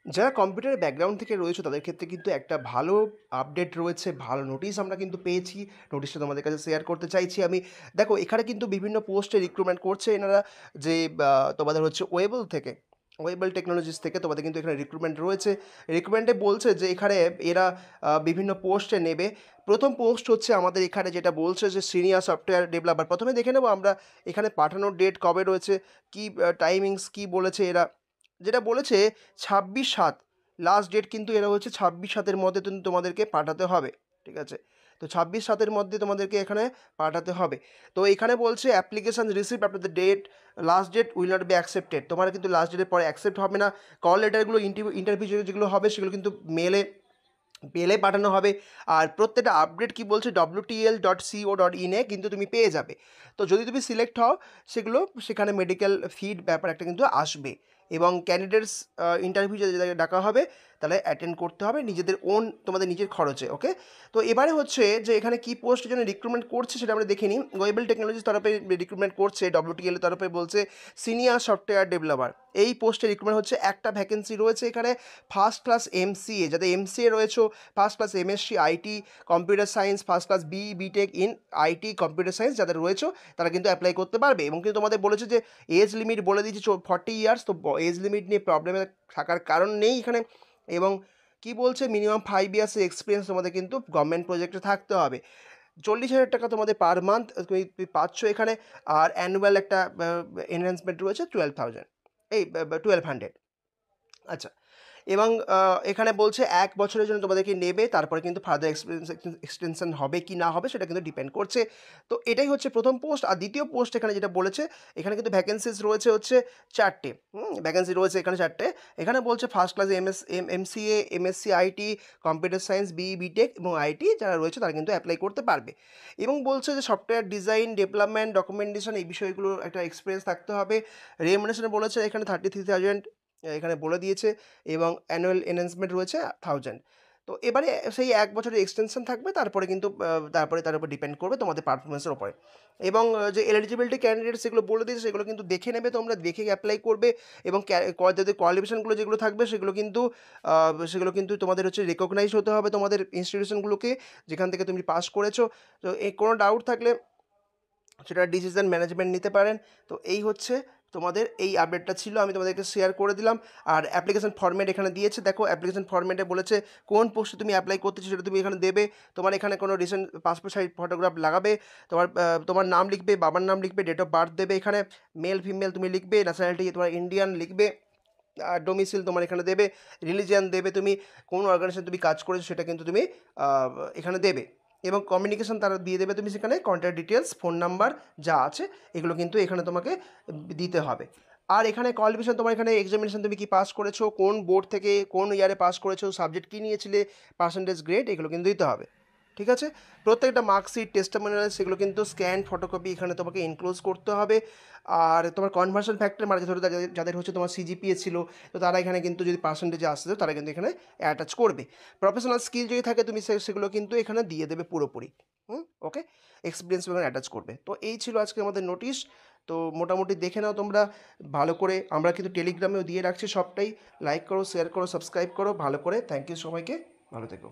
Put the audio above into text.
যারা কম্পিউটারের ব্যাকগ্রাউন্ড থেকে রয়েছে তাদের ক্ষেত্রে কিন্তু একটা ভালো আপডেট রয়েছে, ভালো নোটিশ আমরা কিন্তু পেয়েছি। নোটিশটা তোমাদের কাছে শেয়ার করতে চাইছি আমি। দেখো এখানে কিন্তু বিভিন্ন পোস্টে রিক্রুটমেন্ট করছে এনারা, যে তোমাদের হচ্ছে ওয়েবল থেকে, ওয়েবল টেকনোলজিস থেকে তোমাদের কিন্তু এখানে রিক্রুটমেন্ট রয়েছে। রিক্রুটমেন্টে বলছে যে এখানে এরা বিভিন্ন পোস্টে নেবে। প্রথম পোস্ট হচ্ছে আমাদের এখানে যেটা বলছে যে সিনিয়র সফটওয়্যার ডেভেলপার। প্রথমে দেখে নেবো আমরা এখানে পাঠানোর ডেট কবে রয়েছে, কী টাইমিংস কী বলেছে এরা। যেটা বলেছে 26/7 লাস্ট ডেট, কিন্তু এরা হচ্ছে 26/7-এর মধ্যে কিন্তু তোমাদেরকে পাঠাতে হবে। ঠিক আছে, তো 26/7-এর মধ্যে তোমাদেরকে এখানে পাঠাতে হবে। তো এখানে বলছে application receive after the date, last date will not be accepted. তোমার কিন্তু লাস্ট ডেটের পরে অ্যাকসেপ্ট হবে না। কল লেটারগুলো ইন্টারভিউ যেগুলো হবে সেগুলো কিন্তু মেলে পাঠানো হবে। আর প্রত্যেকটা আপডেট কি বলছে wtl.co.in এ কিন্তু তুমি পেয়ে যাবে। তো যদি তুমি সিলেক্ট হও সেগুলো সেখানে মেডিকেল ফিড ব্যাপার একটা কিন্তু আসবে, এবং ক্যান্ডিডেটস ইন্টারভিউ যাদেরকে ডাকা হবে তাহলে অ্যাটেন্ড করতে হবে নিজেদের ওন, তোমাদের নিজের খরচে। ওকে, তো এবারে হচ্ছে যে এখানে কি পোস্টের জন্য রিক্রুটমেন্ট করছে সেটা আমরা দেখে নিই। ওয়েবল টেকনোলজির তরফে রিক্রুটমেন্ট করছে, WTL এর তরফে বলছে সিনিয়র সফটওয়্যার ডেভেলপার। এই পোস্টে রিক্রুটমেন্ট হচ্ছে, একটা ভ্যাকেন্সি রয়েছে এখানে ফার্স্ট ক্লাস MCA, যাতে MCA রয়েছে, first class MSc IT computer science, first class BTech in IT computer science যাদের রয়েছে তারা কিন্তু অ্যাপ্লাই করতে পারবে। এবং কিন্তু তোমাদের বলেছে যে এজ লিমিট বলে দিয়েছে 40 ইয়ার্স, তো এজ লিমিট নিয়ে প্রবলেমে থাকার কারণ নেই এখানে। এবং কি বলছে মিনিমাম 5 ইয়ার্সের এক্সপিরিয়েন্স তোমাদের কিন্তু গভর্নমেন্ট প্রজেক্টে থাকতে হবে। 40,000 টাকা তোমাদের পার মান্থ তুমি পাচ্ছ এখানে। আর অ্যানুয়াল একটা এনহ্যান্সমেন্ট রয়েছে 12,000, এই 1200। আচ্ছা, এবং এখানে বলছে 1 বছরের জন্য তোমাদেরকে নেবে, তারপরে কিন্তু ফার্দার এক্সটেনশন হবে কি না হবে সেটা কিন্তু ডিপেন্ড করছে। তো এটাই হচ্ছে প্রথম পোস্ট। আর দ্বিতীয় পোস্ট এখানে যেটা বলেছে, এখানে কিন্তু ভ্যাকেন্সিস রয়েছে হচ্ছে 4টে। ভ্যাকেন্সি রয়েছে এখানে 4টে। এখানে বলছে first class MCA MSc IT computer science BTech এবং IT যারা রয়েছে তারা কিন্তু অ্যাপ্লাই করতে পারবে। এবং বলছে যে সফটওয়্যার ডিজাইন ডেভেলপমেন্ট ডকুমেন্টেশন এই বিষয়গুলোর একটা এক্সপিরিয়েন্স থাকতে হবে। রেমুনারেশনে বলেছে এখানে 33,000 এখানে বলে দিয়েছে, এবং অ্যানুয়াল এনহ্যান্সমেন্ট রয়েছে 1000। তো এবারে সেই 1 বছরের এক্সটেনশন থাকবে, তারপরে কিন্তু তারপরে তার উপর ডিপেন্ড করবে তোমাদের পারফরমেন্সের উপরে। এবং যে এলিজিবিলিটি ক্যান্ডিডেট সেগুলো বলে দিয়েছে, সেগুলো কিন্তু দেখে নেবে, তোমরা দেখে অ্যাপ্লাই করবে। এবং যাদের কোয়ালিফিকেশনগুলো যেগুলো থাকবে সেগুলো কিন্তু তোমাদের হচ্ছে রেকগনাইজ হতে হবে তোমাদের ইনস্টিটিউশনগুলোকে যেখান থেকে তুমি পাস করেছো। তো এই কোনো ডাউট থাকলে সেটা ডিসিশন ম্যানেজমেন্ট নিতে পারেন। তো এই হচ্ছে তোমাদের এই আপডেটটা ছিল, আমি তোমাদেরকে শেয়ার করে দিলাম। আর অ্যাপ্লিকেশন ফরম্যাট এখানে দিয়েছে, দেখো অ্যাপ্লিকেশন ফরম্যাটে বলেছে কোন পোস্টে তুমি অ্যাপ্লাই করতেছো সেটা তুমি এখানে দেবে। তোমার এখানে কোনো রিসেন্ট পাসপোর্ট সাইজ ফটোগ্রাফ লাগাবে, তোমার নাম লিখবে, বাবার নাম লিখবে, ডেট অফ বার্থ দেবে, এখানে মেল ফিমেল তুমি লিখবে, ন্যাশনালিটি তোমার ইন্ডিয়ান লিখবে, আর ডোমিসিল তোমার এখানে দেবে, রিলিজিয়ান দেবে, তুমি কোন অর্গানাইজেশন তুমি কাজ করেছো সেটা কিন্তু তুমি এখানে দেবে। এবং কমিউনিকেশন তারা দিয়ে দেবে, তুমি সেখানে কন্ট্যাক্ট ডিটেলস ফোন নাম্বার যা আছে এগুলো কিন্তু এখানে তোমাকে দিতে হবে। আর এখানে কোয়ালিফিকেশন তোমার এখানে এক্সামিনেশন তুমি কি পাস করেছো, কোন বোর্ড থেকে কোন ইয়ারে পাস করেছো, সাবজেক্ট কী নিয়েছিলে, পার্সেন্টেজ গ্রেড এগুলো কিন্তু দিতে হবে। ঠিক আছে, প্রত্যেকটা মার্কশিট টেস্টিমোনিয়াল সেগুলো কিন্তু স্ক্যান ফটোকপি এখানে তোমাকে ইনক্লোজ করতে হবে। আর তোমার কনভার্সন ফ্যাক্টর মানে ধরো যাদের হচ্ছে তোমার CGPA ছিল, তো তারা এখানে কিন্তু যদি পার্সেন্টেজে আসতে তারা কিন্তু এখানে অ্যাটাচ করবে। প্রফেশনাল স্কিল যদি থাকে তুমি সেগুলো কিন্তু এখানে দিয়ে দেবে পুরোপুরি। ওকে, এক্সপিরিয়েন্স এখানে অ্যাটাচ করবে। তো এই ছিল আজকে আমাদের নোটিশ। তো মোটামুটি দেখে নাও তোমরা ভালো করে, আমরা কিন্তু টেলিগ্রামেও দিয়ে রাখছি সবটাই। লাইক করো, শেয়ার করো, সাবস্ক্রাইব করো ভালো করে। থ্যাংক ইউ সবাইকে, ভালো থেকো।